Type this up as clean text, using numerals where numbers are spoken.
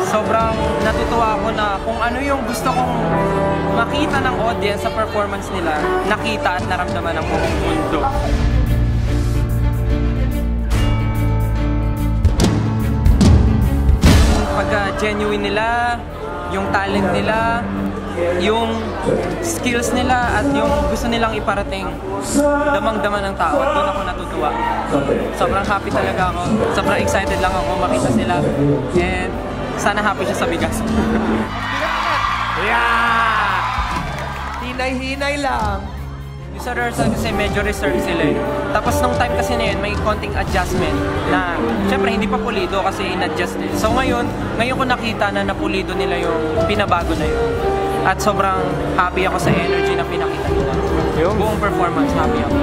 sobrang natutuwa ako na kung ano yung gusto kong makita ng audience sa performance nila, nakita at naramdaman ng buong mundo. Pagka-genuine nila, yung talent nila, yung skills nila at yung gusto nilang iparating, damang-dama ng tao at doon ako natutuwa. Sobrang happy talaga ako, sobrang excited lang ako makita sila and sana happy siya sa bigas. Yeah! Hinay-hinay lang. Yung sa rehearsal kasi medyo reserved sila eh. Tapos nung time kasi na yun, may konting adjustment na syempre hindi pa pulido kasi in-adjust nila. So ngayon ko nakita na napulido nila yung binabago na yun. At sobrang happy ako sa energy na pinakita nila. Buong performance, happy ako.